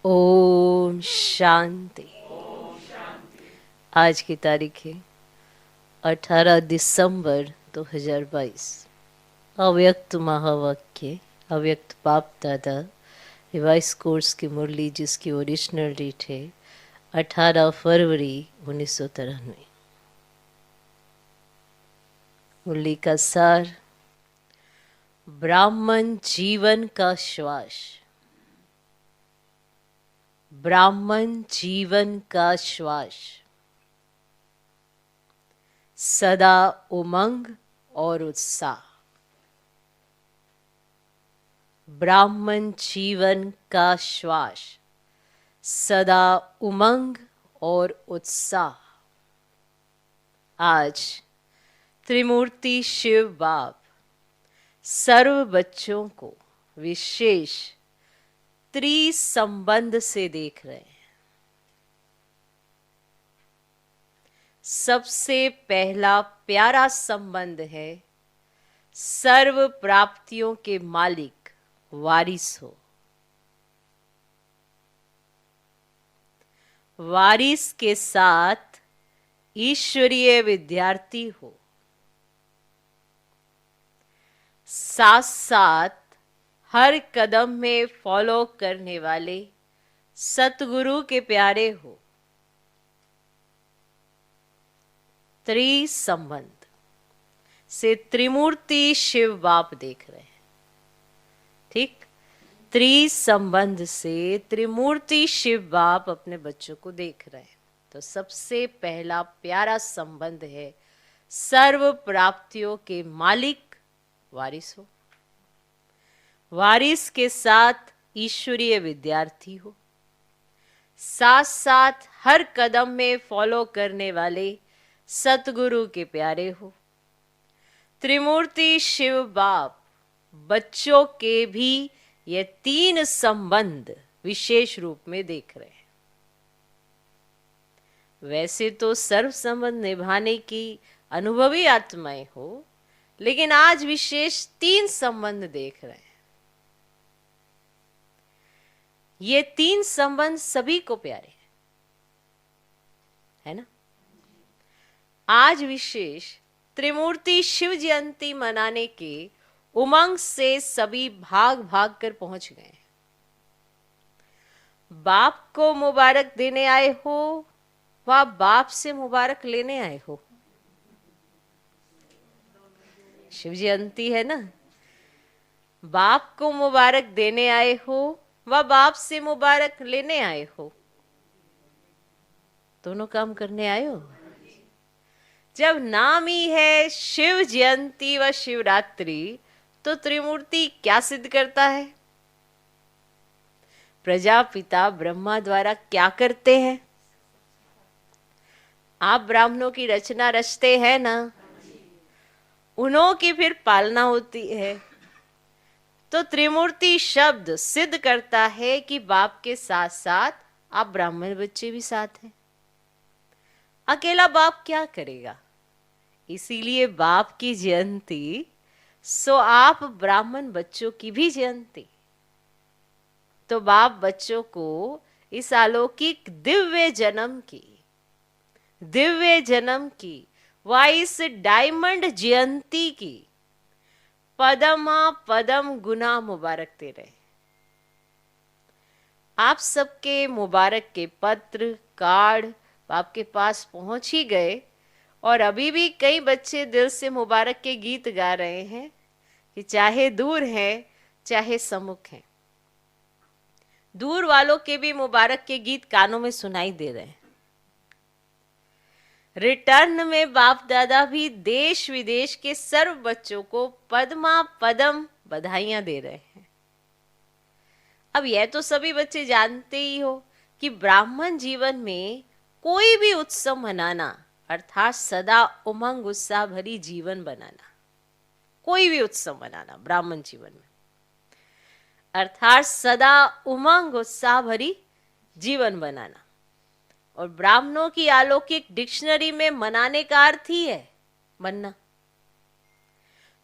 ओम शांति। आज की तारीख है 18 दिसंबर 2022। अव्यक्त महावाक्य, अव्यक्त बाप दादा रिवाइज कोर्स की मुरली, जिसकी ओरिजिनल डेट है 18 फरवरी 1993। मुरली का सार: ब्राह्मण जीवन का श्वास, ब्राह्मण जीवन का श्वास, सदा उमंग और उत्साह। ब्राह्मण जीवन का श्वास, सदा उमंग और उत्साह। आज त्रिमूर्ति शिव बाप सर्व बच्चों को विशेष त्रिसंबंध से देख रहे हैं। सबसे पहला प्यारा संबंध है सर्व प्राप्तियों के मालिक वारिस हो। वारिस के साथ ईश्वरीय विद्यार्थी हो, साथ साथ हर कदम में फॉलो करने वाले सतगुरु के प्यारे हो। त्रिसंबंध से त्रिमूर्ति शिव बाप देख रहे हैं। ठीक, त्रिसंबंध से त्रिमूर्ति शिव बाप अपने बच्चों को देख रहे हैं। तो सबसे पहला प्यारा संबंध है सर्व प्राप्तियों के मालिक वारिस हो। वारिस के साथ ईश्वरीय विद्यार्थी हो, साथ साथ हर कदम में फॉलो करने वाले सतगुरु के प्यारे हो। त्रिमूर्ति शिव बाप बच्चों के भी ये तीन संबंध विशेष रूप में देख रहे हैं। वैसे तो सर्व संबंध निभाने की अनुभवी आत्माएं हो, लेकिन आज विशेष तीन संबंध देख रहे हैं। ये तीन संबंध सभी को प्यारे हैं, है ना। आज विशेष त्रिमूर्ति शिव जयंती मनाने के उमंग से सभी भाग भाग कर पहुंच गए। बाप को मुबारक देने आए हो व बाप से मुबारक लेने आए हो। शिव जयंती है ना, बाप को मुबारक देने आए हो व बाप से मुबारक लेने आए हो। दोनों काम करने आए हो। जब नाम ही है शिव जयंती व शिवरात्रि, तो त्रिमूर्ति क्या सिद्ध करता है? प्रजापिता ब्रह्मा द्वारा क्या करते हैं? आप ब्राह्मणों की रचना रचते हैं ना, उन्हों की फिर पालना होती है। तो त्रिमूर्ति शब्द सिद्ध करता है कि बाप के साथ साथ आप ब्राह्मण बच्चे भी साथ हैं। अकेला बाप क्या करेगा? इसीलिए बाप की जयंती, सो आप ब्राह्मण बच्चों की भी जयंती। तो बाप बच्चों को इस अलौकिक दिव्य जन्म की व इस डायमंड जयंती की पदमा पदम गुना मुबारक दे रहे। आप सबके मुबारक के पत्र कार्ड आपके पास पहुंच ही गए, और अभी भी कई बच्चे दिल से मुबारक के गीत गा रहे हैं कि चाहे दूर है चाहे सम्मुख है। दूर वालों के भी मुबारक के गीत कानों में सुनाई दे रहे हैं। रिटर्न में बाप दादा भी देश विदेश के सर्व बच्चों को पदमा पदम बधाइयां दे रहे हैं। अब यह तो सभी बच्चे जानते ही हो कि ब्राह्मण जीवन में कोई भी उत्सव मनाना अर्थात सदा उमंग उत्साह भरी जीवन बनाना, कोई भी उत्सव मनाना ब्राह्मण जीवन में अर्थात सदा उमंग उत्साह भरी जीवन बनाना। और ब्राह्मणों की अलौकिक डिक्शनरी में मनाने का अर्थ ही है बनना।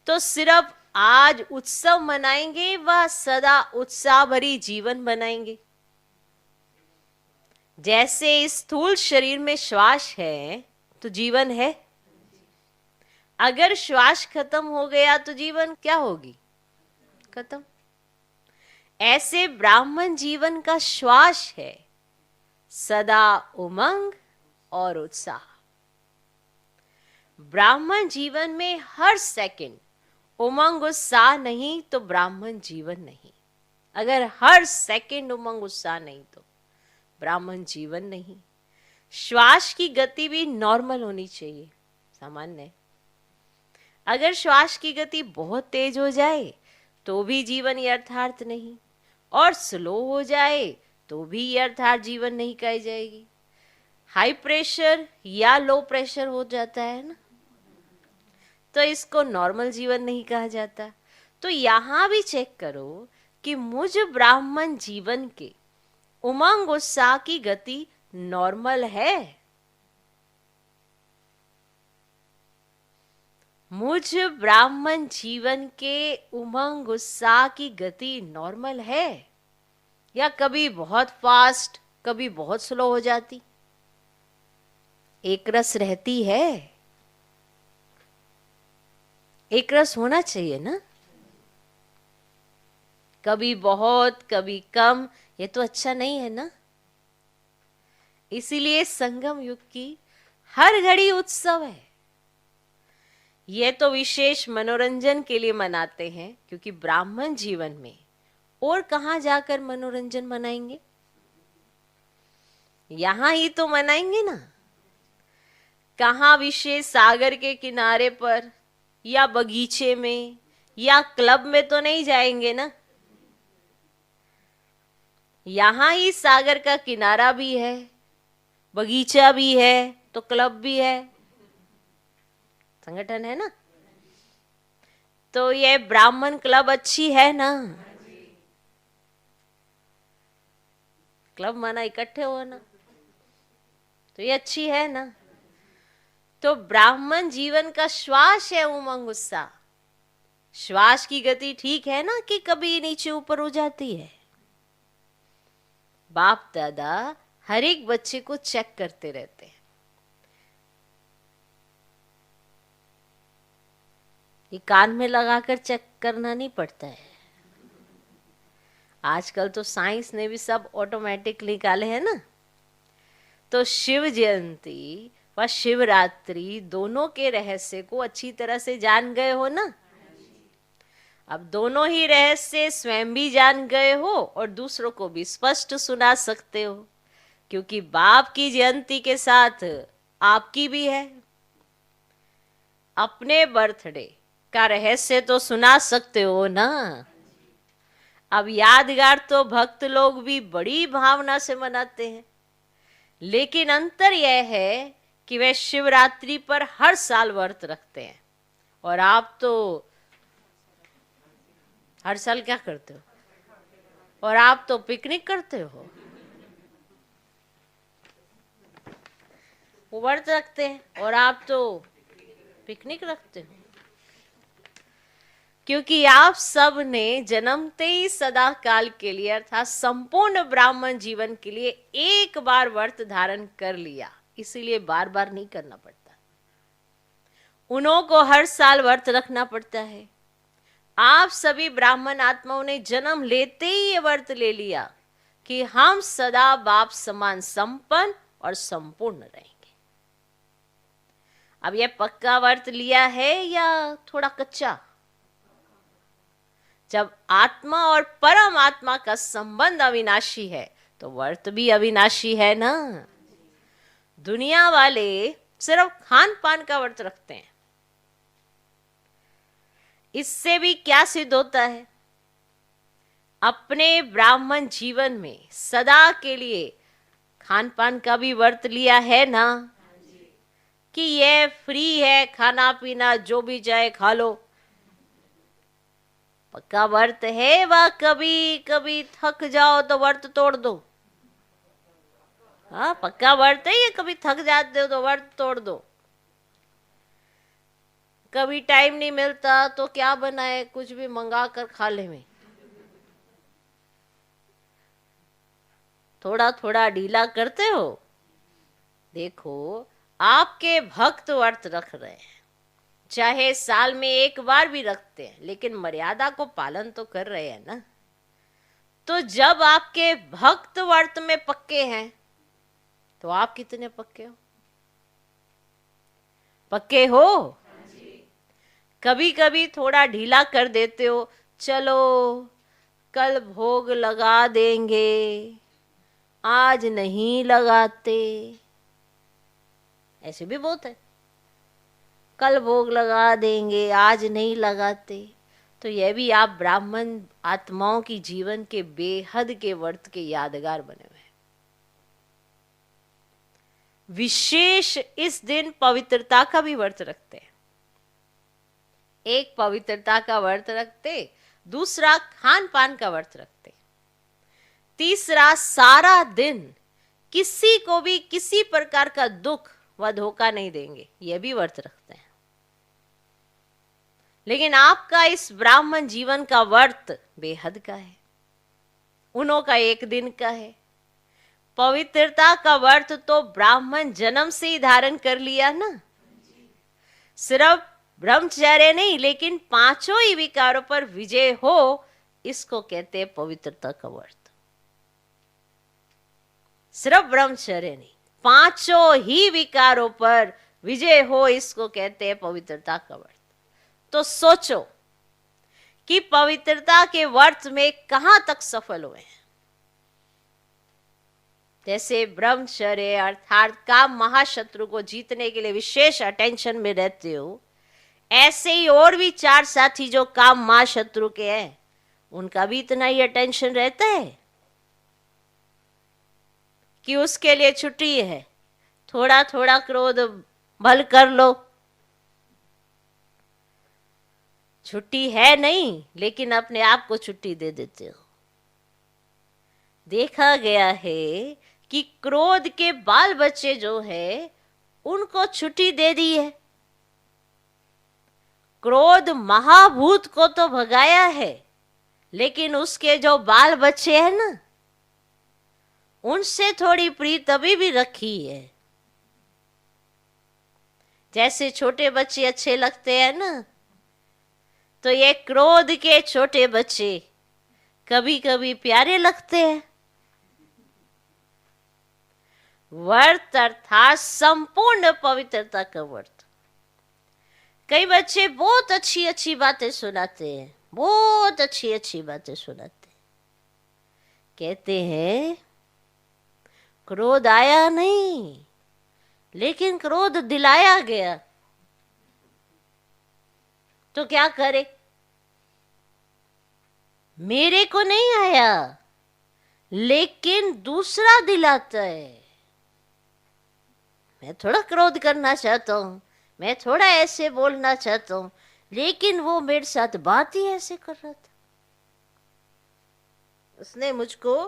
तो सिर्फ आज उत्सव मनाएंगे व सदा उत्साह भरी जीवन बनाएंगे। जैसे इस स्थूल शरीर में श्वास है तो जीवन है। अगर श्वास खत्म हो गया तो जीवन क्या होगी? खत्म। ऐसे ब्राह्मण जीवन का श्वास है, सदा उमंग और उत्साह। ब्राह्मण जीवन में हर सेकंड उमंग उत्साह नहीं तो ब्राह्मण जीवन नहीं। अगर हर सेकंड उमंग उत्साह नहीं तो ब्राह्मण जीवन नहीं। श्वास की गति भी नॉर्मल होनी चाहिए, सामान्य। अगर श्वास की गति बहुत तेज हो जाए तो भी जीवन यथार्थ नहीं, और स्लो हो जाए तो भी यथार्थ जीवन नहीं कही जाएगी। हाई प्रेशर या लो प्रेशर हो जाता है ना, तो इसको नॉर्मल जीवन नहीं कहा जाता। तो यहां भी चेक करो कि मुझ ब्राह्मण जीवन के उमंग उत्साह की गति नॉर्मल है। मुझ ब्राह्मण जीवन के उमंग उत्साह की गति नॉर्मल है, या कभी बहुत फास्ट कभी बहुत स्लो हो जाती? एक रस रहती है, एक रस होना चाहिए ना। कभी बहुत कभी कम, ये तो अच्छा नहीं है ना। इसीलिए संगम युग की हर घड़ी उत्सव है। ये तो विशेष मनोरंजन के लिए मनाते हैं, क्योंकि ब्राह्मण जीवन में और कहां जाकर मनोरंजन मनाएंगे? यहां ही तो मनाएंगे ना। कहां विशेष सागर के किनारे पर या बगीचे में या क्लब में तो नहीं जाएंगे ना। यहां ही सागर का किनारा भी है, बगीचा भी है, तो क्लब भी है, संगठन है ना। तो ये ब्राह्मण क्लब अच्छी है ना। क्लब माना इकट्ठे हो ना, तो ये अच्छी है ना। तो ब्राह्मण जीवन का श्वास है उमंग उत्साह। श्वास की गति ठीक है ना कि कभी नीचे ऊपर हो जाती है? बाप दादा हर एक बच्चे को चेक करते रहते हैं। ये कान में लगाकर चेक करना नहीं पड़ता है। आजकल तो साइंस ने भी सब ऑटोमेटिक निकाले हैं ना। तो शिव जयंती व शिवरात्रि दोनों के रहस्य को अच्छी तरह से जान गए हो ना। अब दोनों ही रहस्य स्वयं भी जान गए हो और दूसरों को भी स्पष्ट सुना सकते हो, क्योंकि बाप की जयंती के साथ आपकी भी है। अपने बर्थडे का रहस्य तो सुना सकते हो ना। अब यादगार तो भक्त लोग भी बड़ी भावना से मनाते हैं, लेकिन अंतर यह है कि वे शिवरात्रि पर हर साल व्रत रखते हैं, और आप तो हर साल क्या करते हो? और आप तो पिकनिक करते हो। वो व्रत रखते हैं और आप तो पिकनिक रखते हो, क्योंकि आप सब ने जन्मते ही सदा काल के लिए अर्थात संपूर्ण ब्राह्मण जीवन के लिए एक बार व्रत धारण कर लिया, इसीलिए बार बार नहीं करना पड़ता। उन्हों को हर साल व्रत रखना पड़ता है। आप सभी ब्राह्मण आत्माओं ने जन्म लेते ही ये व्रत ले लिया कि हम सदा बाप समान संपन्न और संपूर्ण रहेंगे। अब यह पक्का व्रत लिया है या थोड़ा कच्चा? जब आत्मा और परम आत्मा का संबंध अविनाशी है तो व्रत भी अविनाशी है ना। दुनिया वाले सिर्फ खान पान का व्रत रखते हैं। इससे भी क्या सिद्ध होता है? अपने ब्राह्मण जीवन में सदा के लिए खान पान का भी व्रत लिया है ना, कि ये फ्री है, खाना पीना जो भी चाहे खा लो। पक्का व्रत है वह कभी कभी थक जाओ तो व्रत तोड़ दो। हाँ, पक्का व्रत है ये, कभी थक जाते हो तो व्रत तोड़ दो। कभी टाइम नहीं मिलता तो क्या बनाए, कुछ भी मंगा कर खा ले में। थोड़ा थोड़ा ढीला करते हो। देखो, आपके भक्त व्रत रख रहे हैं, चाहे साल में एक बार भी रखते हैं, लेकिन मर्यादा को पालन तो कर रहे हैं ना। तो जब आपके भक्त व्रत में पक्के हैं, तो आप कितने पक्के हो? पक्के हो? कभी कभी थोड़ा ढीला कर देते हो, चलो कल भोग लगा देंगे, आज नहीं लगाते, ऐसे भी बहुत है। कल भोग लगा देंगे, आज नहीं लगाते। तो यह भी आप ब्राह्मण आत्माओं की जीवन के बेहद के व्रत के यादगार बने हुए हैं। विशेष इस दिन पवित्रता का भी व्रत रखते हैं। एक पवित्रता का व्रत रखते, दूसरा खान पान का व्रत रखते, तीसरा सारा दिन किसी को भी किसी प्रकार का दुख व धोखा नहीं देंगे, यह भी व्रत रखते हैं। लेकिन आपका इस ब्राह्मण जीवन का व्रत बेहद का है, उन्हों का एक दिन का है। पवित्रता का व्रत तो ब्राह्मण जन्म से ही धारण कर लिया ना। सिर्फ ब्रह्मचर्य नहीं, लेकिन पांचों ही विकारों पर विजय हो, इसको कहते हैं पवित्रता का व्रत। सिर्फ ब्रह्मचर्य नहीं, पांचों ही विकारों पर विजय हो, इसको कहते हैं पवित्रता का व्रत। तो सोचो कि पवित्रता के व्रत में कहां तक सफल हुए हैं। जैसे ब्रह्मचर्य अर्थात काम महाशत्रु को जीतने के लिए विशेष अटेंशन में रहते हो, ऐसे ही और भी चार साथी जो काम महाशत्रु के हैं, उनका भी इतना ही अटेंशन रहता है कि उसके लिए छुट्टी है, थोड़ा थोड़ा क्रोध भल कर लो। छुट्टी है नहीं, लेकिन अपने आप को छुट्टी दे देते हो। देखा गया है कि क्रोध के बाल बच्चे जो है, उनको छुट्टी दे दी है। क्रोध महाभूत को तो भगाया है, लेकिन उसके जो बाल बच्चे हैं ना, उनसे थोड़ी प्रीत अभी भी रखी है। जैसे छोटे बच्चे अच्छे लगते हैं ना, तो ये क्रोध के छोटे बच्चे कभी कभी प्यारे लगते हैं। व्रत अर्थात संपूर्ण पवित्रता का व्रत। कई बच्चे बहुत अच्छी अच्छी बातें सुनाते हैं, बहुत अच्छी अच्छी बातें सुनाते हैं, कहते हैं क्रोध आया नहीं, लेकिन क्रोध दिलाया गया, तो क्या करे? मेरे को नहीं आया, लेकिन दूसरा दिलाता है। मैं थोड़ा क्रोध करना चाहता हूं, मैं थोड़ा ऐसे बोलना चाहता हूं, लेकिन वो मेरे साथ बात ही ऐसे कर रहा था। उसने मुझको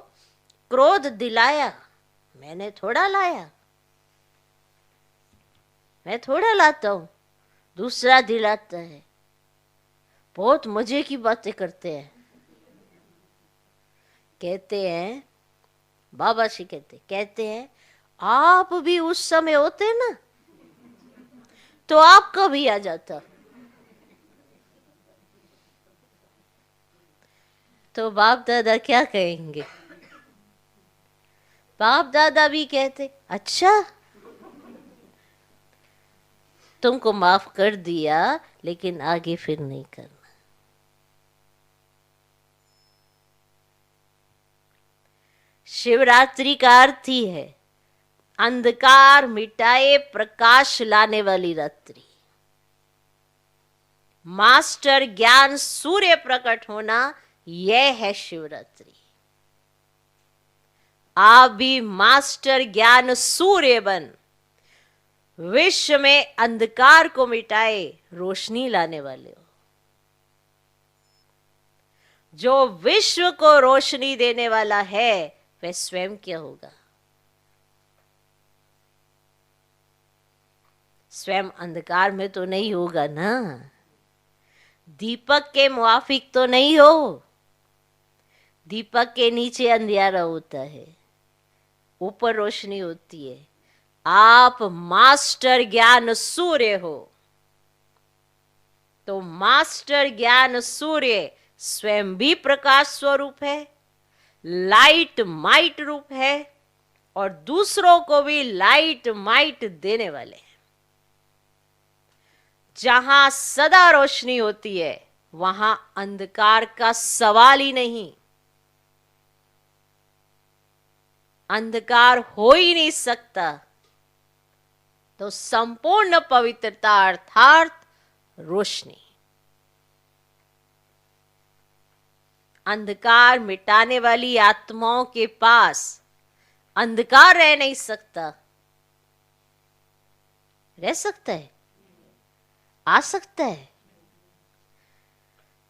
क्रोध दिलाया, मैंने थोड़ा लाया। मैं थोड़ा लाता हूं, दूसरा दिलाता है। बहुत मजे की बातें करते हैं। कहते हैं, बाबा जी कहते हैं आप भी उस समय होते ना, तो आपका भी आ जाता। तो बाप दादा क्या कहेंगे? बाप दादा भी कहते, अच्छा तुमको माफ कर दिया, लेकिन आगे फिर नहीं करना। शिवरात्रि का अर्थ ही है अंधकार मिटाए प्रकाश लाने वाली रात्रि। मास्टर ज्ञान सूर्य प्रकट होना, यह है शिवरात्रि। आप भी मास्टर ज्ञान सूर्य बन विश्व में अंधकार को मिटाए रोशनी लाने वाले हो। जो विश्व को रोशनी देने वाला है, वह स्वयं क्या होगा? स्वयं अंधकार में तो नहीं होगा ना, दीपक के मुआफिक तो नहीं हो। दीपक के नीचे अंधियारा होता है, ऊपर रोशनी होती है। आप मास्टर ज्ञान सूर्य हो, तो मास्टर ज्ञान सूर्य स्वयं भी प्रकाश स्वरूप है, लाइट माइट रूप है, और दूसरों को भी लाइट माइट देने वाले हैं। जहां सदा रोशनी होती है वहां अंधकार का सवाल ही नहीं, अंधकार हो ही नहीं सकता। तो संपूर्ण पवित्रता अर्थात रोशनी, अंधकार मिटाने वाली आत्माओं के पास अंधकार रह नहीं सकता। रह सकता है, आ सकता है।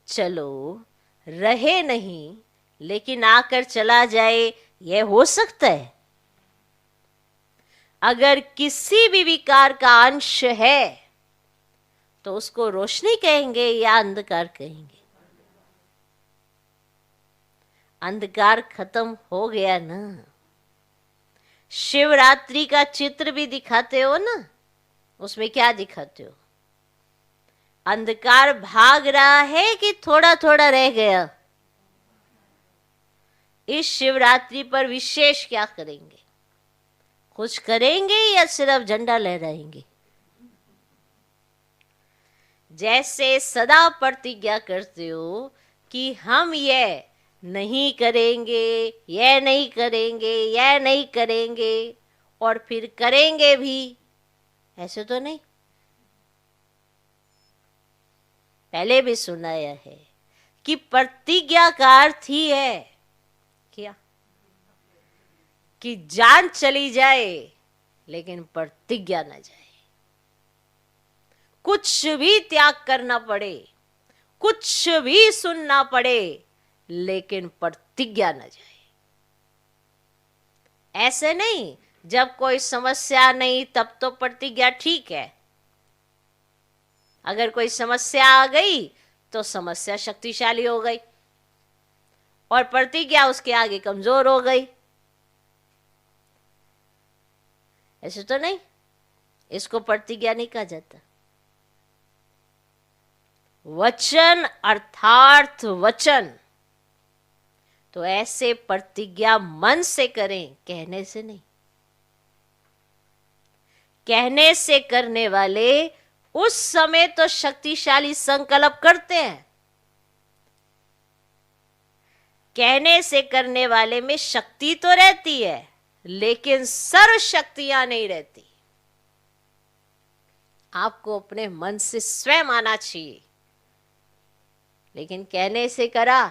चलो रहे नहीं लेकिन आकर चला जाए, यह हो सकता है। अगर किसी भी विकार का अंश है तो उसको रोशनी कहेंगे या अंधकार कहेंगे? अंधकार खत्म हो गया ना। शिवरात्रि का चित्र भी दिखाते हो ना, उसमें क्या दिखाते हो? अंधकार भाग रहा है कि थोड़ा थोड़ा रह गया? इस शिवरात्रि पर विशेष क्या करेंगे? कुछ करेंगे या सिर्फ झंडा लहराएंगे? जैसे सदा प्रतिज्ञा करते हो कि हम यह नहीं करेंगे, यह नहीं करेंगे, यह नहीं करेंगे, और फिर करेंगे भी, ऐसे तो नहीं। पहले भी सुनाया है कि प्रतिज्ञा का अर्थ ही है क्या? कि जान चली जाए लेकिन प्रतिज्ञा न जाए। कुछ भी त्याग करना पड़े, कुछ भी सुनना पड़े, लेकिन प्रतिज्ञा न जाए। ऐसे नहीं जब कोई समस्या नहीं तब तो प्रतिज्ञा ठीक है, अगर कोई समस्या आ गई तो समस्या शक्तिशाली हो गई और प्रतिज्ञा उसके आगे कमजोर हो गई। ऐसे तो नहीं, इसको प्रतिज्ञा नहीं कहा जाता। वचन अर्थार्थ वचन, तो ऐसे प्रतिज्ञा मन से करें, कहने से नहीं। कहने से करने वाले उस समय तो शक्तिशाली संकल्प करते हैं, कहने से करने वाले में शक्ति तो रहती है लेकिन सर्व शक्तियां नहीं रहती। आपको अपने मन से स्वयं आना चाहिए, लेकिन कहने से करा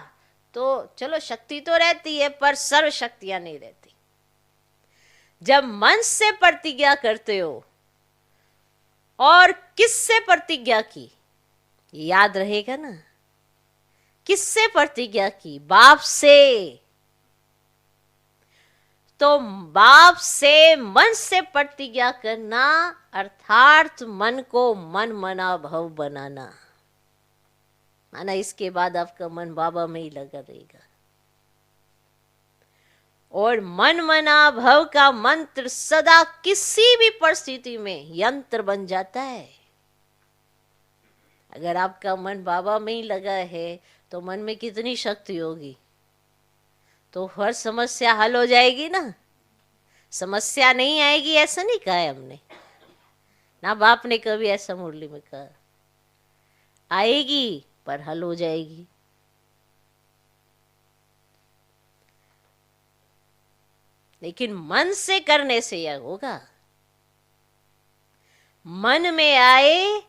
तो चलो शक्ति तो रहती है पर सर्व शक्तियां नहीं रहती। जब मन से प्रतिज्ञा करते हो, और किससे प्रतिज्ञा की याद रहेगा ना? किससे प्रतिज्ञा की? बाप से। तो बाप से मन से प्रतिज्ञा करना अर्थात मन को मन मना भव बनाना। माना इसके बाद आपका मन बाबा में ही लगा रहेगा, और मन मना भव का मंत्र सदा किसी भी परिस्थिति में यंत्र बन जाता है। अगर आपका मन बाबा में ही लगा है तो मन में कितनी शक्ति होगी, तो हर समस्या हल हो जाएगी ना। समस्या नहीं आएगी ऐसा नहीं कहा है हमने, ना बाप ने कभी ऐसा मुरली में कहा। आएगी पर हल हो जाएगी। लेकिन मन से करने से यह होगा। मन में आए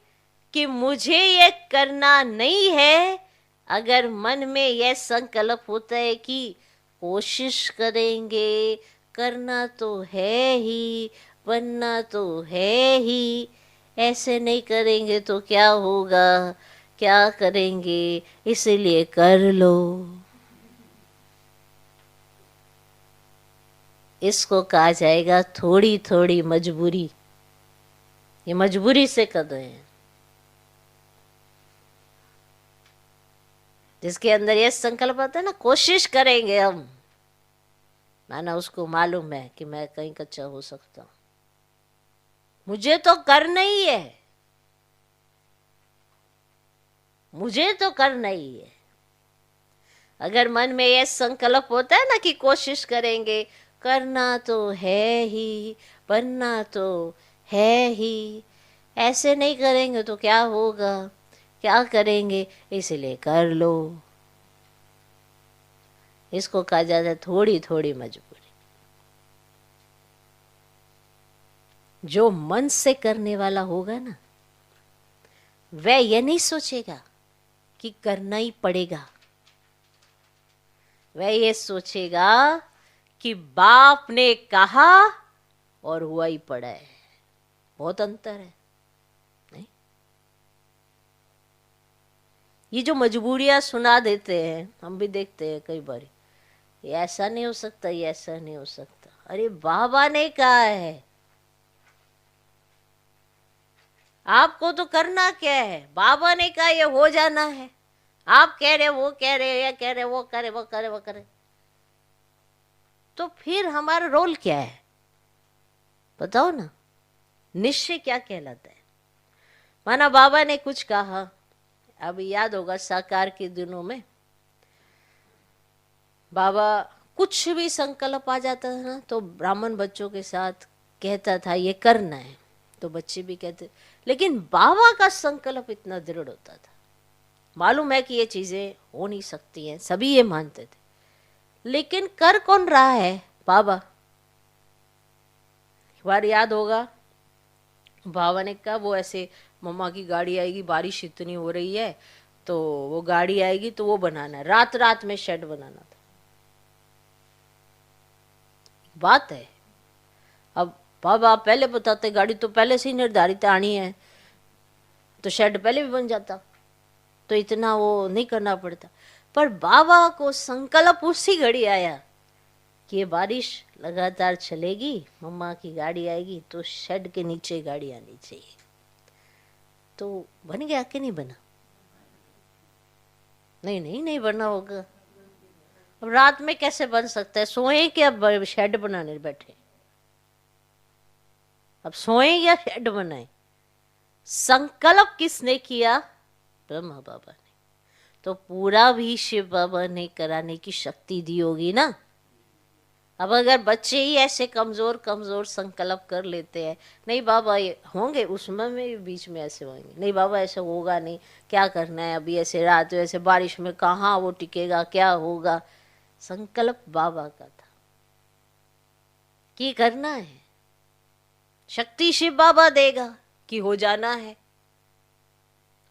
कि मुझे यह करना नहीं है, अगर मन में यह संकल्प होता है कि कोशिश करेंगे, करना तो है ही, बनना तो है ही, ऐसे नहीं करेंगे तो क्या होगा, क्या करेंगे, इसीलिए कर लो। इसको कहा जाएगा थोड़ी थोड़ी मजबूरी। ये मजबूरी से कर रहे हैं, जिसके अंदर ये संकल्प आता है ना, कोशिश करेंगे हम, माना उसको मालूम है कि मैं कहीं कच्चा हो सकता हूं, मुझे तो करना ही है, मुझे तो करना ही है। अगर मन में यह संकल्प होता है ना कि कोशिश करेंगे, करना तो है ही, बनना तो है ही, ऐसे नहीं करेंगे तो क्या होगा, क्या करेंगे, इसलिए कर लो। इसको कहा जाता है थोड़ी थोड़ी मजबूरी। जो मन से करने वाला होगा ना, वह यह नहीं सोचेगा कि करना ही पड़ेगा, वह ये सोचेगा कि बाप ने कहा और हुआ ही पड़ा है। बहुत अंतर है नहीं? ये जो मजबूरियां सुना देते हैं, हम भी देखते हैं कई बार, ये ऐसा नहीं हो सकता, ये ऐसा नहीं हो सकता। अरे बाबा ने कहा है, आपको तो करना क्या है, बाबा ने कहा ये हो जाना है। आप कह रहे वो कह रहे, ये कह रहे वो करे, वो करे, वो करे, तो फिर हमारा रोल क्या है बताओ ना। निश्चय क्या कहलाता है। माना बाबा ने कुछ कहा, अभी याद होगा साकार के दिनों में बाबा कुछ भी संकल्प आ जाता था ना, तो ब्राह्मण बच्चों के साथ कहता था ये करना है, तो बच्चे भी कहते, लेकिन बाबा का संकल्प इतना दृढ़ होता था, मालूम है कि ये चीजें हो नहीं सकती हैं, सभी ये मानते थे, लेकिन कर कौन रहा है, बाबा। एक बार याद होगा बाबा ने कहा वो ऐसे मम्मा की गाड़ी आएगी, बारिश इतनी हो रही है, तो वो गाड़ी आएगी तो वो बनाना है, रात रात में शेड बनाना था। बात है, अब बाबा पहले बताते गाड़ी तो पहले से ही निर्धारित आनी है, तो शेड पहले भी बन जाता, तो इतना वो नहीं करना पड़ता। पर बाबा को संकल्प उसी घड़ी आया कि ये बारिश लगातार चलेगी, मम्मा की गाड़ी आएगी तो शेड के नीचे गाड़ी आनी चाहिए। तो बन गया कि नहीं बना? नहीं नहीं नहीं बना होगा। अब रात में कैसे बन सकता है, सोए कि अब शेड बनाने बैठे, अब सोए या शेड बनाए। संकल्प किसने किया? ब्रह्मा बाबा ने। तो पूरा भी शिव बाबा ने कराने की शक्ति दी होगी ना। अब अगर बच्चे ही ऐसे कमजोर कमजोर संकल्प कर लेते हैं, नहीं बाबा ये होंगे, उसमें में बीच में ऐसे होंगे, नहीं बाबा ऐसा होगा नहीं, क्या करना है अभी, ऐसे रात ऐसे बारिश में कहाँ वो टिकेगा, क्या होगा। संकल्प बाबा का था कि करना है, शक्ति शिव बाबा देगा कि हो जाना है।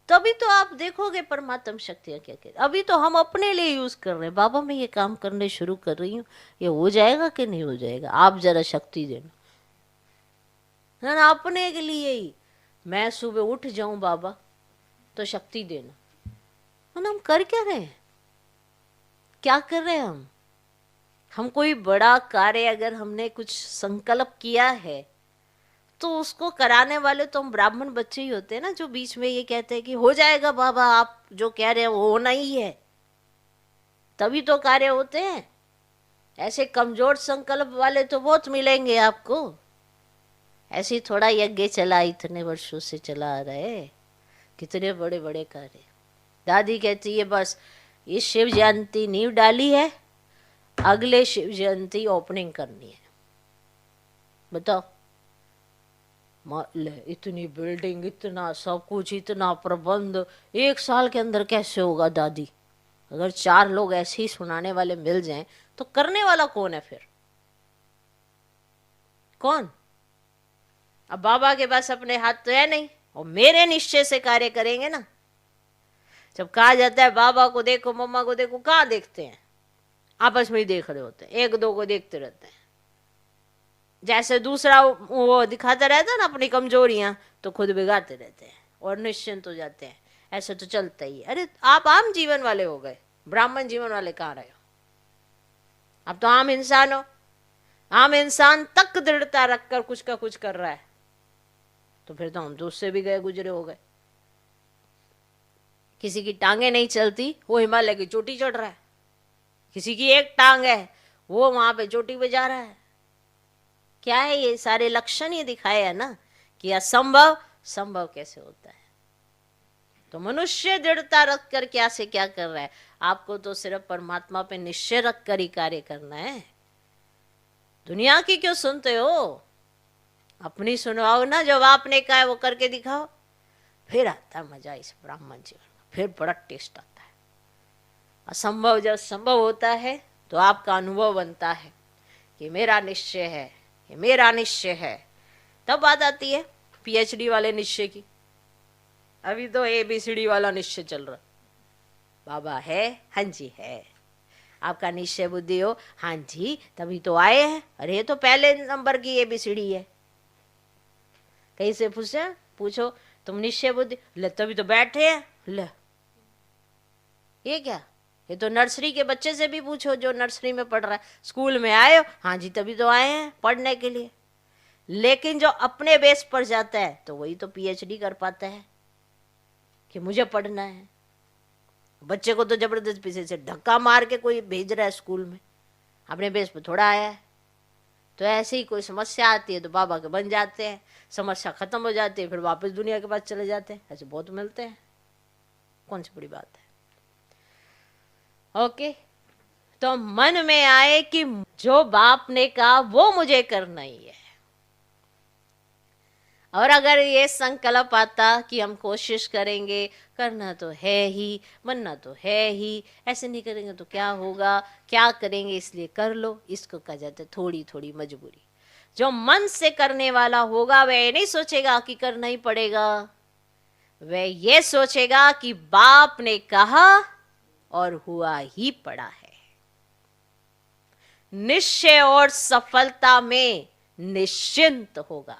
तभी तो आप देखोगे परमात्म शक्तियां क्या कहती। अभी तो हम अपने लिए यूज कर रहे हैं, बाबा मैं ये काम करने शुरू कर रही हूँ, ये हो जाएगा कि नहीं हो जाएगा, आप जरा शक्ति देना ना, अपने के लिए ही। मैं सुबह उठ जाऊं बाबा तो शक्ति देना, हम कर क्या रहे हैं, क्या कर रहे हैं हम कोई बड़ा कार्य अगर हमने कुछ संकल्प किया है तो उसको कराने वाले तो हम ब्राह्मण बच्चे ही होते हैं ना, जो बीच में ये कहते हैं कि हो जाएगा बाबा, आप जो कह रहे हैं वो होना ही है, तभी तो कार्य होते हैं। ऐसे कमजोर संकल्प वाले तो बहुत मिलेंगे आपको। ऐसे थोड़ा यज्ञ चला, इतने वर्षों से चला आ रहे, कितने बड़े बड़े कार्य। दादी कहती है बस ये शिव जयंती नींव डाली है, अगले शिव जयंती ओपनिंग करनी है। बताओ, इतनी बिल्डिंग, इतना सब कुछ, इतना प्रबंध 1 साल के अंदर कैसे होगा दादी? अगर 4 लोग ऐसे ही सुनाने वाले मिल जाएं तो करने वाला कौन है फिर? कौन? अब बाबा के पास अपने हाथ तो है नहीं, और मेरे निश्चय से कार्य करेंगे ना। जब कहा जाता है बाबा को देखो, मम्मा को देखो, कहाँ देखते हैं? आपस में ही देख रहे होते हैं, एक दो को देखते रहते हैं। जैसे दूसरा वो दिखाता रहता है ना अपनी कमजोरियां, तो खुद बिगाड़ते रहते हैं और निश्चिंत हो जाते हैं। ऐसे तो चलता ही है। अरे आप आम जीवन वाले हो गए, ब्राह्मण जीवन वाले कहाँ रहे हो? अब तो आम इंसान हो। आम इंसान तक दृढ़ता रखकर कुछ का कुछ कर रहा है, तो फिर तो हम तो उससे भी गए गुजरे हो गए। किसी की टांगे नहीं चलती, वो हिमालय की चोटी चढ़ रहा है। किसी की एक टांग है, वो वहां पे चोटी पे जा रहा है। क्या है? ये सारे लक्षण ये दिखाए है ना कि असंभव संभव कैसे होता है। तो मनुष्य दृढ़ता रख कर क्या से क्या कर रहा है? आपको तो सिर्फ परमात्मा पे निश्चय रख कर ही कार्य करना है। दुनिया की क्यों सुनते हो? अपनी सुनवाओ ना, जब आपने कहा है वो करके दिखाओ, फिर आता है मजा इस ब्राह्मण जीवन में, फिर बड़ा टेस्ट आता है। असंभव जब संभव होता है तो आपका अनुभव बनता है कि मेरा निश्चय है, ये मेरा निश्चय है। तब बात आती है पीएचडी वाले निश्चय की। अभी तो ABCD वाला निश्चय चल रहा। बाबा है, हाँ जी है। आपका निश्चय बुद्धि हो, हाँ जी तभी तो आए हैं। अरे ये तो पहले नंबर की ABCD है। कहीं से पूछो तुम निश्चय बुद्धि, ले तभी तो बैठे हैं। ले ये क्या? ये तो नर्सरी के बच्चे से भी पूछो जो नर्सरी में पढ़ रहा है। स्कूल में आए हो, हाँ जी तभी तो आए हैं पढ़ने के लिए। लेकिन जो अपने बेस पर जाता है तो वही तो PhD कर पाता है कि मुझे पढ़ना है। बच्चे को तो जबरदस्त पीछे से धक्का मार के कोई भेज रहा है स्कूल में, अपने बेस पर थोड़ा आया है। तो ऐसे ही कोई समस्या आती है तो बाबा के बन जाते हैं, समस्या खत्म हो जाती है, फिर वापस दुनिया के पास चले जाते हैं। ऐसे बहुत मिलते हैं, कौन सी बड़ी बात है। ओके, तो मन में आए कि जो बाप ने कहा वो मुझे करना ही है। और अगर ये संकल्प आता कि हम कोशिश करेंगे, करना तो है ही, बनना तो है ही, ऐसे नहीं करेंगे तो क्या होगा, क्या करेंगे इसलिए कर लो, इसको कहा जाता है थोड़ी थोड़ी मजबूरी। जो मन से करने वाला होगा वह ये नहीं सोचेगा कि करना ही पड़ेगा, वह ये सोचेगा कि बाप ने कहा और हुआ ही पड़ा है। निश्चय और सफलता में निश्चिंत होगा,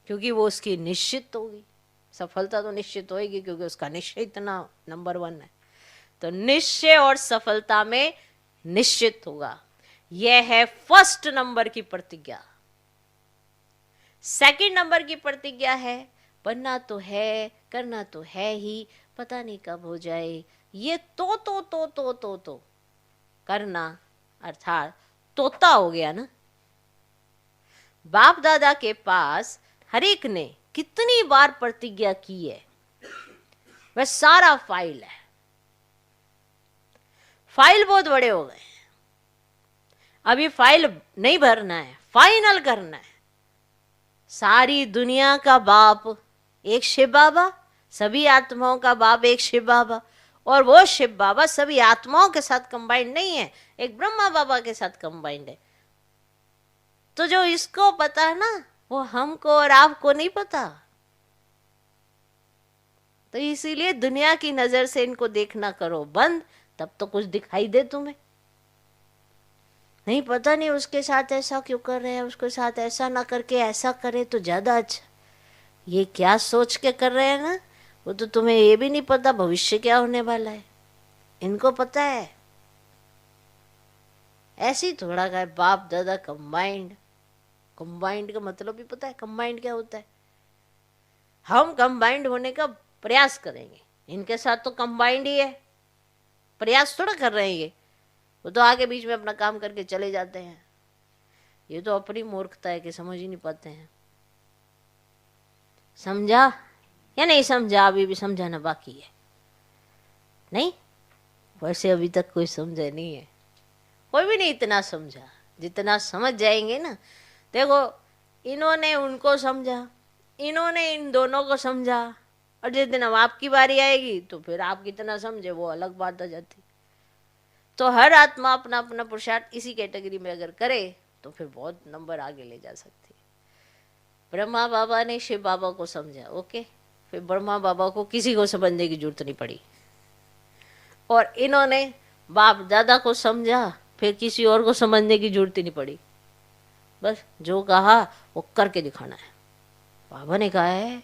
क्योंकि वो उसकी निश्चित होगी। सफलता तो निश्चित होगी क्योंकि उसका निश्चय इतना नंबर 1 है। तो निश्चय और सफलता में निश्चित होगा, यह है फर्स्ट नंबर की प्रतिज्ञा। सेकंड नंबर की प्रतिज्ञा है बनना तो है, करना तो है ही, पता नहीं कब हो जाए। ये तो करना अर्थात तोता हो गया ना। बाप दादा के पास हर एक ने कितनी बार प्रतिज्ञा की है, वह सारा फाइल है। फाइल बहुत बड़े हो गए, अभी फाइल नहीं भरना है, फाइनल करना है। सारी दुनिया का बाप एक शिव बाबा, सभी आत्माओं का बाप एक शिव बाबा, और वो शिव बाबा सभी आत्माओं के साथ कंबाइंड नहीं है, एक ब्रह्मा बाबा के साथ कंबाइंड है। तो जो इसको पता है ना, वो हमको और आपको नहीं पता। तो इसीलिए दुनिया की नजर से इनको देखना करो बंद, तब तो कुछ दिखाई दे तुम्हें। नहीं पता नहीं उसके साथ ऐसा क्यों कर रहे हैं, उसके साथ ऐसा ना करके ऐसा करे तो ज्यादा अच्छा। ये क्या सोच के कर रहे हैं ना, वो तो तुम्हें ये भी नहीं पता भविष्य क्या होने वाला है। इनको पता है। ऐसी थोड़ा का बाप दादा कंबाइंड। कंबाइंड का मतलब भी पता है, कंबाइंड क्या होता है। हम कंबाइंड होने का प्रयास करेंगे, इनके साथ तो कंबाइंड ही है, प्रयास थोड़ा कर रहे हैं ये। वो तो आगे बीच में अपना काम करके चले जाते हैं। ये तो अपनी मूर्खता है कि समझ ही नहीं पाते हैं। समझा या नहीं समझा? अभी भी समझाना बाकी है नहीं? वैसे अभी तक कोई समझा नहीं है, कोई भी नहीं इतना समझा जितना समझ जाएंगे ना। देखो, इन्होंने उनको समझा, इन्होंने इन दोनों को समझा, और जिस दिन अब आपकी बारी आएगी तो फिर आप कितना समझे वो अलग बात आ जाती। तो हर आत्मा अपना अपना पुरुषार्थ इसी कैटेगरी में अगर करे तो फिर बहुत नंबर आगे ले जा सकती है। ब्रह्मा बाबा ने शिव बाबा को समझा, ओके, फिर ब्रह्मा बाबा को किसी को समझने की जरूरत नहीं पड़ी, और इन्होंने बाप दादा को समझा, फिर किसी और को समझने की जरूरत ही नहीं पड़ी। बस जो कहा वो करके दिखाना है। बाबा ने कहा है,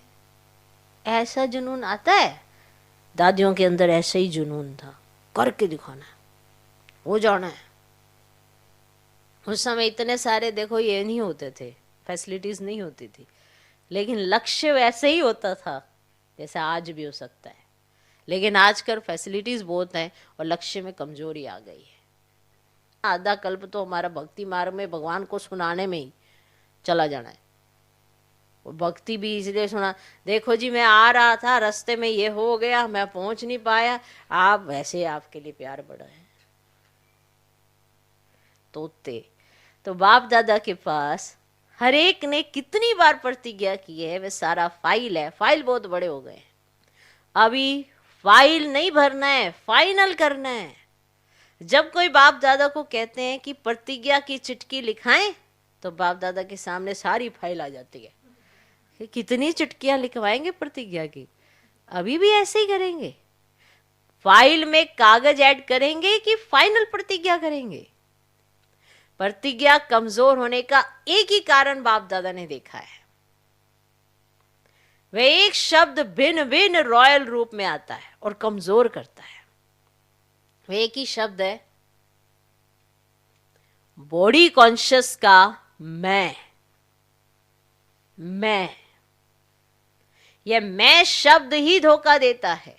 ऐसा जुनून आता है, दादियों के अंदर ऐसा ही जुनून था, करके दिखाना है, हो जाना है। उस समय इतने सारे देखो ये नहीं होते थे, फैसिलिटीज नहीं होती थी, लेकिन लक्ष्य वैसे ही होता था जैसे आज भी हो सकता है। लेकिन आजकल फैसिलिटीज बहुत हैं और लक्ष्य में कमजोरी आ गई है। आधा कल्प तो हमारा भक्ति मार्ग में भगवान को सुनाने में ही चला जाना है। वो भक्ति भी इसलिए सुना, देखो जी मैं आ रहा था रास्ते में ये हो गया, मैं पहुंच नहीं पाया, आप वैसे आपके लिए प्यार बढ़ा है। तोते तो बाप दादा के पास हर एक ने कितनी बार प्रतिज्ञा की है, वे सारा फाइल है। फाइल बहुत बड़े हो गए, अभी फाइल नहीं भरना है, फाइनल करना है। जब कोई बाप दादा को कहते हैं कि प्रतिज्ञा की चिट्ठी लिखाएं, तो बाप दादा के सामने सारी फाइल आ जाती है कि कितनी चिट्ठियां लिखवाएंगे प्रतिज्ञा की। अभी भी ऐसे ही करेंगे, फाइल में कागज ऐड करेंगे कि फाइनल प्रतिज्ञा करेंगे। प्रतिज्ञा कमजोर होने का एक ही कारण बाप दादा ने देखा है, वह एक शब्द भिन्न भिन्न रॉयल रूप में आता है और कमजोर करता है। वह एक ही शब्द है, बॉडी कॉन्शियस का मैं। यह मैं शब्द ही धोखा देता है।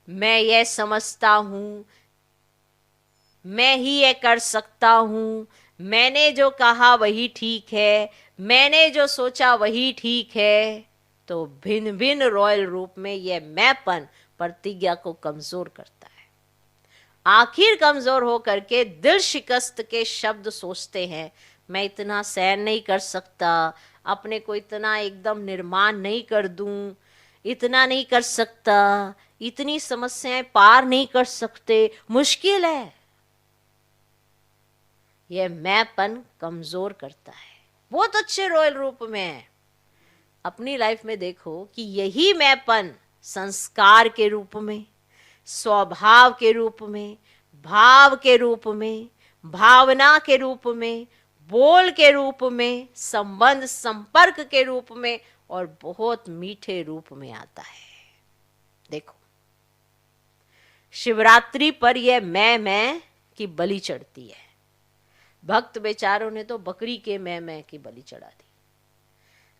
मैं यह समझता हूं, मैं ही ये कर सकता हूं, मैंने जो कहा वही ठीक है, मैंने जो सोचा वही ठीक है। तो भिन्न भिन्न रॉयल रूप में यह मैंपन प्रतिज्ञा को कमजोर करता है। आखिर कमजोर होकर के दिल शिकस्त के शब्द सोचते हैं, मैं इतना सहन नहीं कर सकता, अपने को इतना एकदम निर्माण नहीं कर दूं, इतना नहीं कर सकता, इतनी समस्याएं पार नहीं कर सकते, मुश्किल है। यह मैंपन कमजोर करता है। बहुत अच्छे रॉयल रूप में है। अपनी लाइफ में देखो कि यही मैंपन संस्कार के रूप में, स्वभाव के रूप में, भाव के रूप में, भावना के रूप में, बोल के रूप में, संबंध संपर्क के रूप में और बहुत मीठे रूप में आता है। देखो शिवरात्रि पर यह मैं की बलि चढ़ती है। भक्त बेचारों ने तो बकरी के मैं की बलि चढ़ा दी।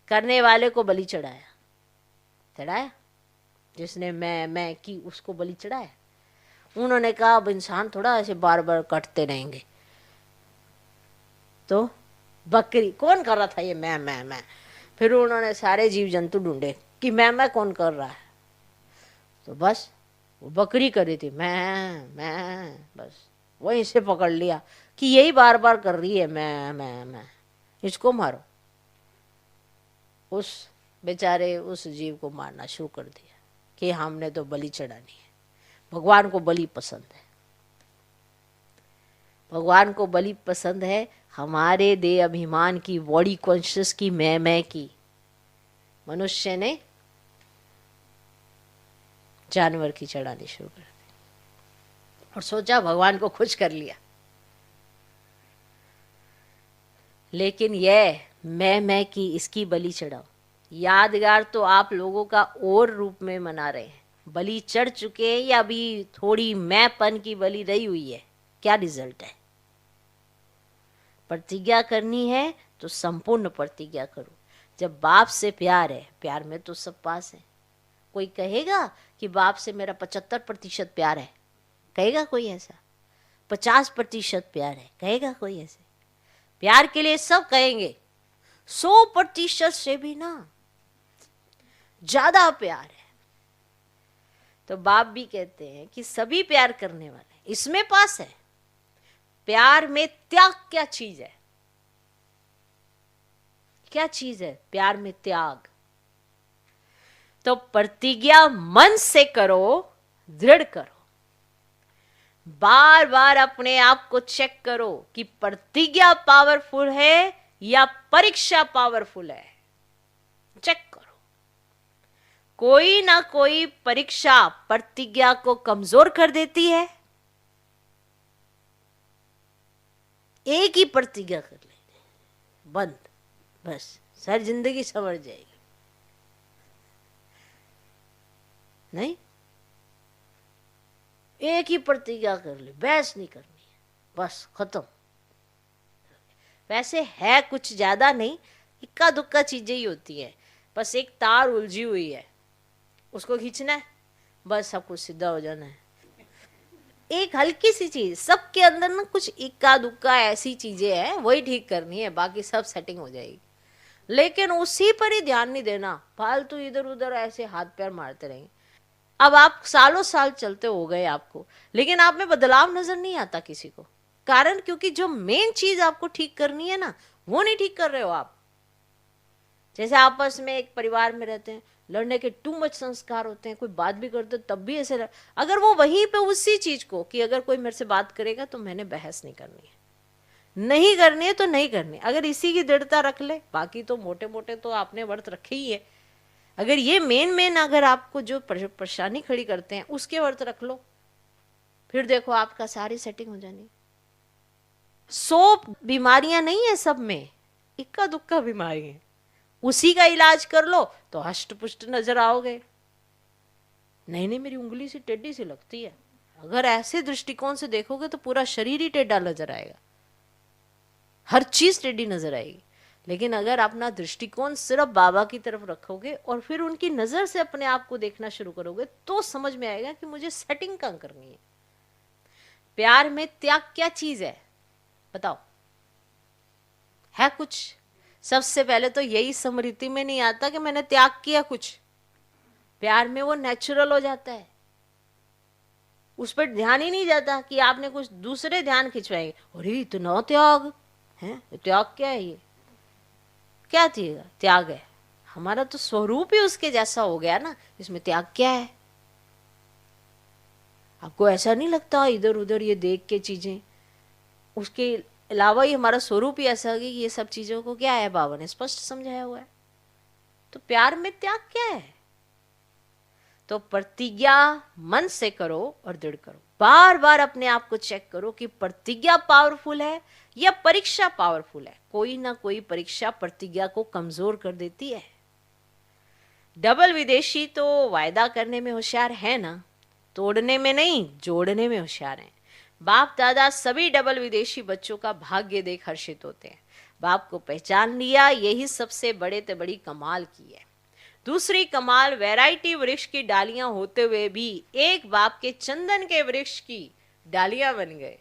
करने वाले को बलि चढ़ाया, जिसने मैं की उसको बलि चढ़ाया। उन्होंने कहा अब इंसान थोड़ा ऐसे बार बार कटते रहेंगे, तो बकरी कौन कर रहा था ये मैं। फिर उन्होंने सारे जीव जंतु ढूंढे कि मैं कौन कर रहा है, तो बस वो बकरी कर रही थी मैं, बस वहीं से पकड़ लिया कि यही बार बार कर रही है मैं, इसको मारो। उस बेचारे उस जीव को मारना शुरू कर दिया कि हमने तो बलि चढ़ानी है। भगवान को बलि पसंद है, भगवान को बलि पसंद है। हमारे देह अभिमान की, बॉडी कॉन्शियस की, मैं की, मनुष्य ने जानवर की चढ़ानी शुरू कर दी और सोचा भगवान को खुश कर लिया। लेकिन यह मैं की, इसकी बलि चढ़ाओ। यादगार तो आप लोगों का और रूप में मना रहे हैं। बलि चढ़ चुके हैं या अभी थोड़ी मैंपन की बलि रही हुई है, क्या रिजल्ट है? प्रतिज्ञा करनी है तो संपूर्ण प्रतिज्ञा करो। जब बाप से प्यार है, प्यार में तो सब पास है। कोई कहेगा कि बाप से मेरा 75% प्यार है, कहेगा कोई ऐसा? 50% प्यार है, कहेगा कोई ऐसे? प्यार के लिए सब कहेंगे, 100% से भी ना ज्यादा प्यार है। तो बाप भी कहते हैं कि सभी प्यार करने वाले इसमें पास है। प्यार में त्याग क्या चीज है? क्या चीज है प्यार में त्याग? तो प्रतिज्ञा मन से करो, दृढ़ करो। बार बार अपने आप को चेक करो कि प्रतिज्ञा पावरफुल है या परीक्षा पावरफुल है। चेक करो। कोई ना कोई परीक्षा प्रतिज्ञा को कमजोर कर देती है। एक ही प्रतिज्ञा कर लेते, बंद, बस सारी जिंदगी संवर जाएगी। नहीं, एक ही प्रतिज्ञा कर ले, बहस नहीं करनी है, बस खत्म। वैसे है कुछ ज्यादा नहीं, इक्का दुक्का चीजें ही होती है। बस एक तार उलझी हुई है, उसको खींचना है, बस सब कुछ सीधा हो जाना है। एक हल्की सी चीज, सबके अंदर ना कुछ इक्का दुक्का ऐसी चीजें हैं, वही ठीक करनी है, बाकी सब सेटिंग हो जाएगी। लेकिन उसी पर ही ध्यान नहीं देना, फालतू इधर उधर ऐसे हाथ पैर मारते रहेंगे। अब आप सालों साल चलते हो गए आपको, लेकिन आप में बदलाव नजर नहीं आता किसी को। कारण क्योंकि जो मेन चीज आपको ठीक करनी है ना, वो नहीं ठीक कर रहे हो आप। जैसे आपस में एक परिवार में रहते हैं, लड़ने के टू मच संस्कार होते हैं, कोई बात भी करते तब भी ऐसे अगर वो वहीं पे उसी चीज को कि अगर कोई मेरे से बात करेगा तो मैंने बहस नहीं करनी है, नहीं करनी है तो नहीं करनी, अगर इसी की दृढ़ता रख ले, बाकी तो मोटे मोटे तो आपने व्रत रखे ही है। अगर ये मेन अगर आपको जो परेशानी खड़ी करते हैं उसके व्रत रख लो, फिर देखो आपका सारी सेटिंग हो जानी। 100 बीमारियां नहीं है सब में, इक्का दुक्का बीमारी है, उसी का इलाज कर लो तो हष्ट पुष्ट नजर आओगे। नहीं मेरी उंगली सी टेढ़ी सी लगती है, अगर ऐसे दृष्टिकोण से देखोगे तो पूरा शरीर ही टेढ़ा नजर आएगा, हर चीज टेढ़ी नजर आएगी। लेकिन अगर अपना दृष्टिकोण सिर्फ बाबा की तरफ रखोगे और फिर उनकी नजर से अपने आप को देखना शुरू करोगे तो समझ में आएगा कि मुझे सेटिंग कहाँ करनी है। प्यार में त्याग क्या चीज है बताओ, है कुछ? सबसे पहले तो यही स्मृति में नहीं आता कि मैंने त्याग किया कुछ। प्यार में वो नेचुरल हो जाता है, उस पर ध्यान ही नहीं जाता कि आपने कुछ दूसरे ध्यान खिंचवाएंगे, अरे इतना त्याग है, त्याग क्या है, ये क्या त्याग है? हमारा तो स्वरूप ही उसके जैसा हो गया ना, इसमें त्याग क्या है? आपको ऐसा नहीं लगता इधर उधर ये देख के चीजें, उसके अलावा ही हमारा स्वरूप ही ऐसा है कि ये सब चीजों को क्या है बाबा ने स्पष्ट समझाया हुआ है। तो प्यार में त्याग क्या है? तो प्रतिज्ञा मन से करो और दृढ़ करो, बार बार अपने आप को चेक करो कि प्रतिज्ञा पावरफुल है या परीक्षा पावरफुल है। कोई ना कोई परीक्षा प्रतिज्ञा को कमजोर कर देती है। डबल विदेशी तो वायदा करने में होशियार है ना, तोड़ने में नहीं जोड़ने में होशियार है। बाप दादा सभी डबल विदेशी बच्चों का भाग्य देख हर्षित होते हैं। बाप को पहचान लिया, यही सबसे बड़े से बड़ी कमाल की है। दूसरी कमाल, वैरायटी वृक्ष की डालियां होते हुए भी एक बाप के चंदन के वृक्ष की डालियां बन गए।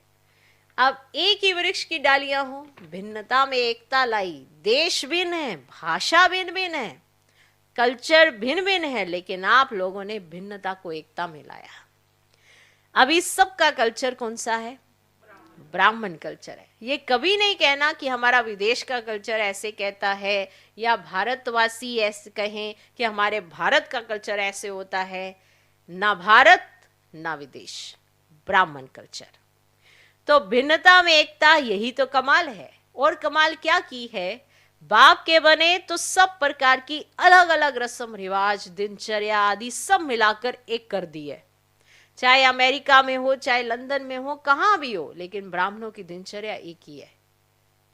अब एक ही वृक्ष की डालियां हो, भिन्नता में एकता लाई। देश भिन्न है, भाषा भिन्न भिन्न है, कल्चर भिन्न भिन्न है, लेकिन आप लोगों ने भिन्नता को एकता में लाया। अब इस सब का कल्चर कौन सा है? ब्राह्मण कल्चर है। ये कभी नहीं कहना कि हमारा विदेश का कल्चर ऐसे कहता है या भारतवासी ऐसे कहें कि हमारे भारत का कल्चर ऐसे होता है। ना भारत ना विदेश, ब्राह्मण कल्चर। तो भिन्नता में एकता, यही तो कमाल है। और कमाल क्या की है? बाप के बने तो सब प्रकार की अलग अलग रस्म रिवाज, दिनचर्या आदि सब मिलाकर एक कर दी है। चाहे अमेरिका में हो, चाहे लंदन में हो, कहां भी हो, लेकिन ब्राह्मणों की दिनचर्या एक ही है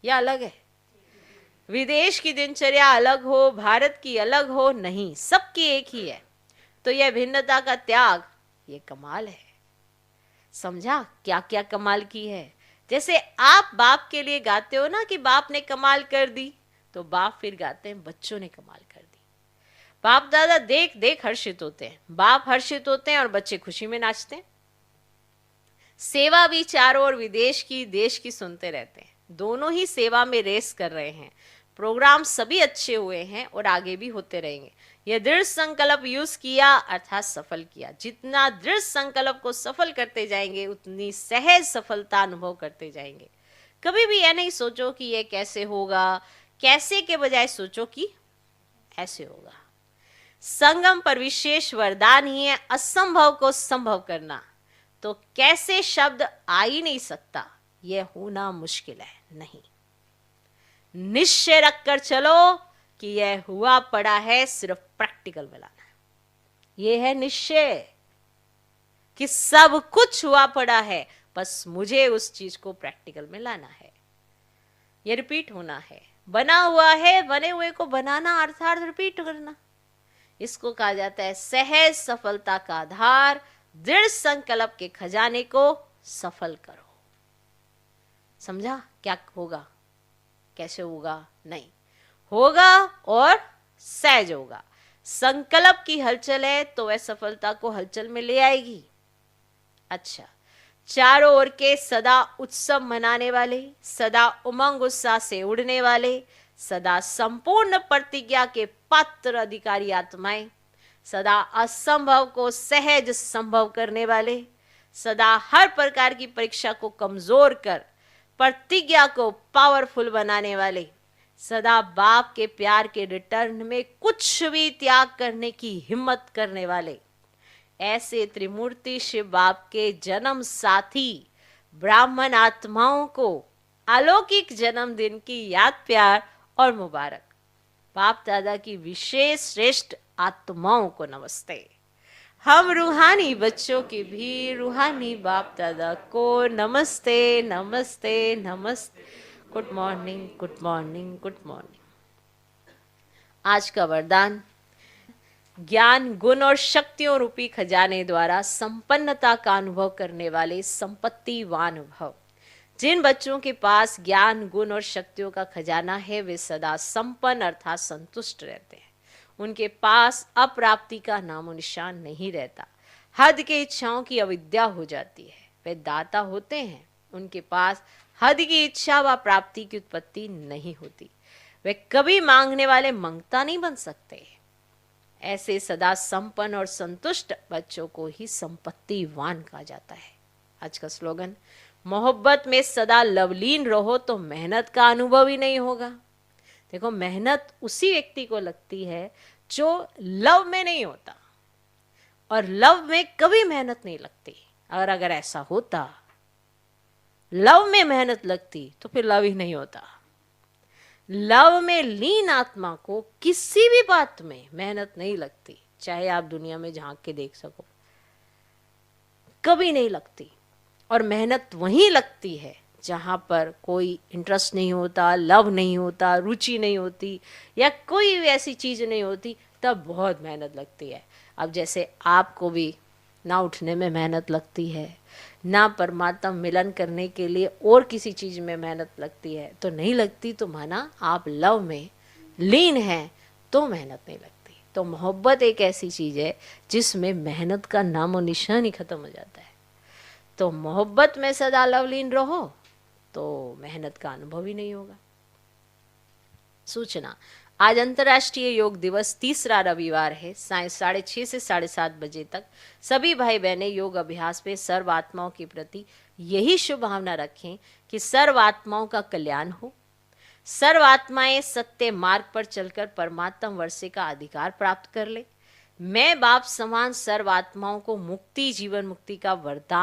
या अलग है? विदेश की दिनचर्या अलग हो, भारत की अलग हो, नहीं, सबकी एक ही है। तो यह भिन्नता का त्याग, ये कमाल है। समझा क्या क्या कमाल की है? जैसे आप बाप के लिए गाते हो ना कि बाप ने कमाल कर दी, तो बाप फिर गाते हैं बच्चों ने कमाल कर दी। बाप दादा देख देख हर्षित होते हैं, बाप हर्षित होते हैं और बच्चे खुशी में नाचते हैं। सेवा भी चारों ओर विदेश की देश की सुनते रहते हैं। दोनों ही सेवा में रेस कर रहे हैं। प्रोग्राम सभी अच्छे हुए हैं और आगे भी होते रहेंगे। यह दृढ़ संकल्प यूज किया अर्थात सफल किया। जितना दृढ़ संकल्प को सफल करते जाएंगे उतनी सहज सफलता अनुभव करते जाएंगे। कभी भी यह नहीं सोचो कि यह कैसे होगा, कैसे के बजाय सोचो कि ऐसे होगा। संगम पर विशेष वरदान ही है असंभव को संभव करना। तो कैसे शब्द आ ही नहीं सकता, यह होना मुश्किल है नहीं। निश्चय रखकर चलो कि यह हुआ पड़ा है, सिर्फ प्रैक्टिकल में लाना है। यह है निश्चय कि सब कुछ हुआ पड़ा है, बस मुझे उस चीज को प्रैक्टिकल में लाना है। यह रिपीट होना है। बना हुआ है, बने हुए को बनाना अर्थात रिपीट करना। इसको कहा जाता है सहज सफलता का आधार। दृढ़ संकल्प के खजाने को सफल करो। समझा क्या होगा, कैसे होगा? नहीं होगा और सहज होगा। संकल्प की हलचल है तो वह सफलता को हलचल में ले आएगी। अच्छा, चारों ओर के सदा उत्सव मनाने वाले, सदा उमंग उत्साह से उड़ने वाले, सदा संपूर्ण प्रतिज्ञा के पात्र अधिकारी आत्माएं, सदा असंभव को सहज संभव करने वाले, सदा हर प्रकार की परीक्षा को कमजोर कर प्रतिज्ञा को पावरफुल बनाने वाले, सदा बाप के प्यार के रिटर्न में कुछ भी त्याग करने की हिम्मत करने वाले, ऐसे त्रिमूर्ति शिव बाप के जन्म साथी ब्राह्मण आत्माओं को अलौकिक जन्मदिन की याद, प्यार और मुबारक। बाप दादा की विशेष श्रेष्ठ आत्माओं को नमस्ते। हम रूहानी बच्चों की भी रूहानी बाप दादा को नमस्ते नमस्ते नमस्ते। Good morning, good morning, good morning. आज का वरदान, ज्ञान गुण और शक्तियों रूपी खजाने द्वारा संपन्नता का अनुभव करने वाले संपत्तिवान भव। जिन बच्चों के पास ज्ञान गुण और शक्तियों का खजाना है वे सदा संपन्न अर्थात संतुष्ट रहते हैं। उनके पास अप्राप्ति का नामो निशान नहीं रहता। हद के इच्छाओं की अविद्या हो जाती है। वे दाता होते हैं, उनके पास हद की इच्छा व प्राप्ति की उत्पत्ति नहीं होती। वे कभी मांगने वाले मंगता नहीं बन सकते। ऐसे सदा संपन्न और संतुष्ट बच्चों को ही संपत्तिवान कहा जाता है। आज का स्लोगन, मोहब्बत में सदा लवलीन रहो तो मेहनत का अनुभव ही नहीं होगा। देखो, मेहनत उसी व्यक्ति को लगती है जो लव में नहीं होता, और लव में कभी मेहनत नहीं लगती। और अगर ऐसा होता, लव में मेहनत लगती, तो फिर लव ही नहीं होता। लव में लीन आत्मा को किसी भी बात में मेहनत नहीं लगती, चाहे आप दुनिया में झांक के देख सको, कभी नहीं लगती। और मेहनत वहीं लगती है जहां पर कोई इंटरेस्ट नहीं होता, लव नहीं होता, रुचि नहीं होती, या कोई ऐसी चीज नहीं होती, तब बहुत मेहनत लगती है। अब जैसे आपको भी ना उठने में मेहनत लगती है, ना परमात्मा मिलन करने के लिए और किसी चीज में मेहनत लगती है, तो नहीं लगती, तो माना आप लव में लीन हैं तो मेहनत नहीं लगती। तो मोहब्बत एक ऐसी चीज है जिसमें मेहनत का नामो निशान ही खत्म हो जाता है। तो मोहब्बत में सदा लवलीन रहो तो मेहनत का अनुभव ही नहीं होगा। सूचना, आज अंतर्राष्ट्रीय योग दिवस तीसरा रविवार है। साय 6:30 से 7:30 बजे तक सभी भाई बहनें योग अभ्यास में सर्व आत्माओं के प्रति यही शुभ भावना रखें कि सर्व आत्माओं का कल्याण हो, सर्व आत्माएं सत्य मार्ग पर चलकर परमात्मा वर्षे का अधिकार प्राप्त कर ले। मैं बाप समान सर्व आत्माओं को मुक्ति, जीवन मुक्ति का वरदान